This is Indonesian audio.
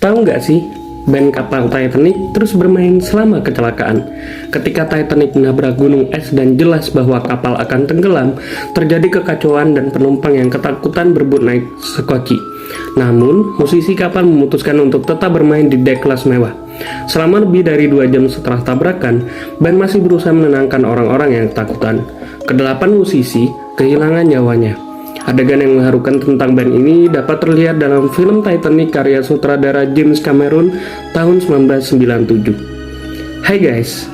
Tahu nggak sih, band kapal Titanic terus bermain selama kecelakaan. Ketika Titanic menabrak gunung es dan jelas bahwa kapal akan tenggelam, terjadi kekacauan dan penumpang yang ketakutan berebut naik sekoci. Namun, musisi kapal memutuskan untuk tetap bermain di dek kelas mewah. Selama lebih dari 2 jam setelah tabrakan, band masih berusaha menenangkan orang-orang yang ketakutan. Kedelapan musisi kehilangan nyawanya. Adegan yang mengharukan tentang band ini dapat terlihat dalam film Titanic karya sutradara James Cameron tahun 1997. Hai guys,